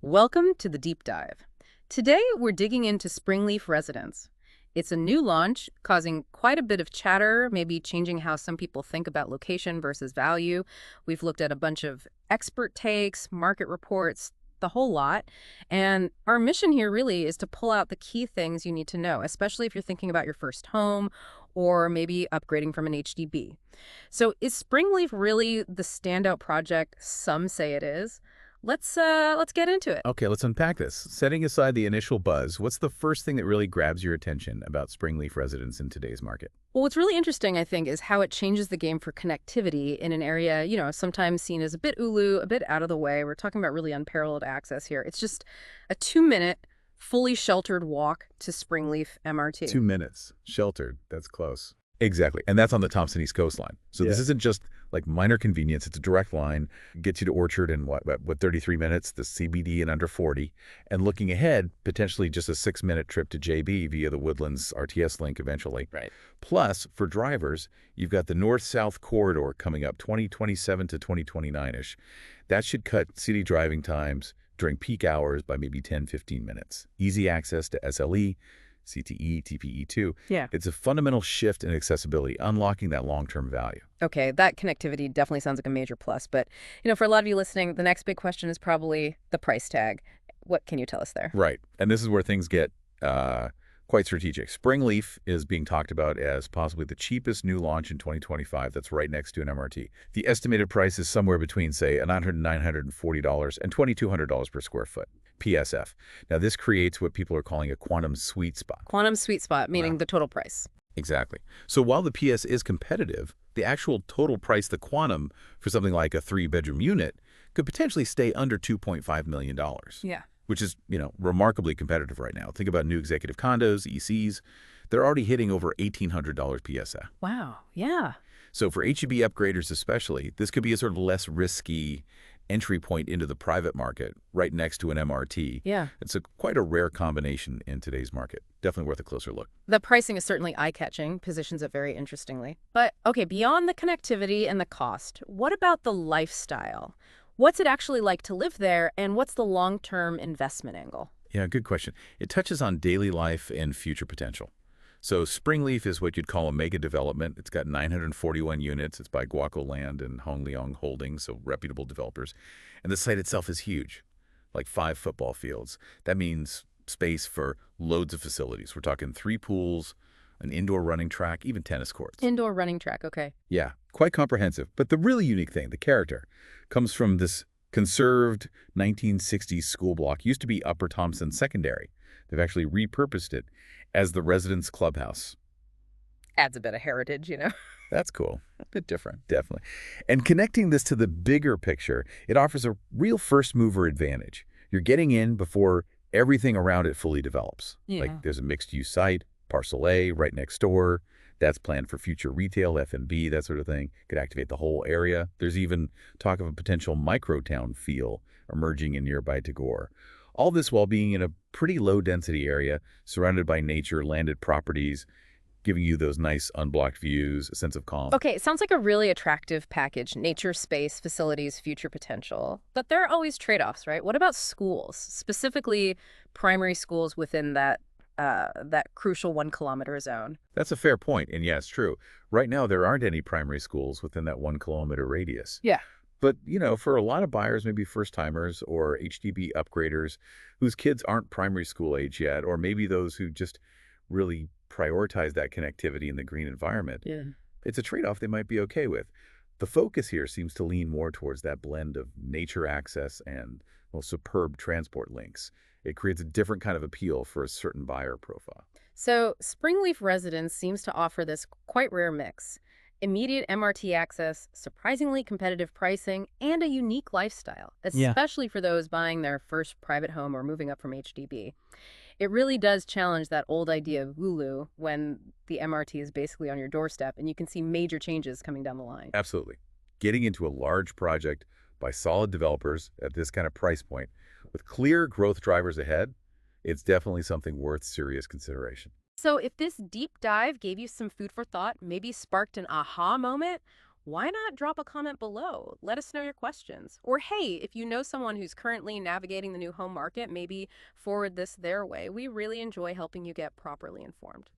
Welcome to the deep dive. Today, we're digging into Springleaf Residence. It's a new launch, causing quite a bit of chatter, maybe changing how some people think about location versus value. We've looked at a bunch of expert takes, market reports, the whole lot. And our mission here really is to pull out the key things you need to know, especially if you're thinking about your first home or maybe upgrading from an HDB. So is Springleaf really the standout project some say it is? Let's get into it. Okay, let's unpack this. Setting aside the initial buzz, what's the first thing that really grabs your attention about Springleaf Residence in today's market? Well, what's really interesting, I think, is how it changes the game for connectivity in an area, sometimes seen as a bit ulu, a bit out of the way. We're talking about really unparalleled access here. It's just a 2-minute, fully sheltered walk to Springleaf MRT. 2 minutes. Sheltered. That's close. Exactly. And that's on the Thomson-East Coast Line. So this isn't just like minor convenience. It's a direct line. Gets you to Orchard in what 33 minutes, the CBD in under 40. And looking ahead, potentially just a 6-minute trip to JB via the Woodlands RTS link eventually. Right. Plus, for drivers, you've got the north-south corridor coming up 2027 to 2029-ish. That should cut city driving times during peak hours by maybe 10-15 minutes. Easy access to SLE, CTE, TPE2. Yeah. It's a fundamental shift in accessibility, unlocking that long-term value. Okay, that connectivity definitely sounds like a major plus. But, for a lot of you listening, the next big question is probably the price tag. What can you tell us there? Right. And this is where things get quite strategic. Springleaf is being talked about as possibly the cheapest new launch in 2025 that's right next to an MRT. The estimated price is somewhere between, say, $940 and $2,200 per square foot. PSF. Now, this creates what people are calling a quantum sweet spot. Quantum sweet spot, meaning the total price. Exactly. So while the PS is competitive, the actual total price, the quantum, for something like a 3-bedroom unit could potentially stay under $2.5 million. Yeah. Which is, remarkably competitive right now. Think about new executive condos, ECs. They're already hitting over $1,800 PSF. Wow. Yeah. So for HEB upgraders especially, this could be a sort of less risky entry point into the private market right next to an MRT. Yeah. It's quite a rare combination in today's market. Definitely worth a closer look. The pricing is certainly eye-catching, positions it very interestingly. But, okay, beyond the connectivity and the cost, what about the lifestyle? What's it actually like to live there, and what's the long-term investment angle? Yeah, good question. It touches on daily life and future potential. So Springleaf is what you'd call a mega development. It's got 941 units. It's by GuocoLand and Leong Holdings, so reputable developers. And the site itself is huge, like 5 football fields. That means space for loads of facilities. We're talking 3 pools, an indoor running track, even tennis courts. Indoor running track, okay. Yeah, quite comprehensive. But the really unique thing, the character, comes from this conserved 1960s school block. Used to be Upper Thompson Secondary. They've actually repurposed it as the residence clubhouse. Adds a bit of heritage, That's cool. A bit different, definitely. And connecting this to the bigger picture, it offers a real first-mover advantage. You're getting in before everything around it fully develops. Yeah. Like there's a mixed-use site, Parcel A, right next door. That's planned for future retail, F&B, that sort of thing. Could activate the whole area. There's even talk of a potential microtown feel emerging in nearby Johor. All this while being in a pretty low-density area, surrounded by nature, landed properties, giving you those nice unblocked views, a sense of calm. Okay, it sounds like a really attractive package. Nature, space, facilities, future potential. But there are always trade-offs, right? What about schools, specifically primary schools within that crucial 1-kilometer zone? That's a fair point, and yeah, it's true. Right now, there aren't any primary schools within that 1-kilometer radius. Yeah. But, for a lot of buyers, maybe first-timers or HDB upgraders whose kids aren't primary school age yet, or maybe those who just really prioritize that connectivity in the green environment, it's a trade-off they might be okay with. The focus here seems to lean more towards that blend of nature access and, superb transport links. It creates a different kind of appeal for a certain buyer profile. So Springleaf Residence seems to offer this quite rare mix. Immediate MRT access, surprisingly competitive pricing, and a unique lifestyle, especially for those buying their first private home or moving up from HDB. It really does challenge that old idea of Ulu when the MRT is basically on your doorstep and you can see major changes coming down the line. Absolutely. Getting into a large project by solid developers at this kind of price point with clear growth drivers ahead, it's definitely something worth serious consideration. So if this deep dive gave you some food for thought, maybe sparked an aha moment, why not drop a comment below? Let us know your questions. Or hey, if you know someone who's currently navigating the new home market, maybe forward this their way. We really enjoy helping you get properly informed.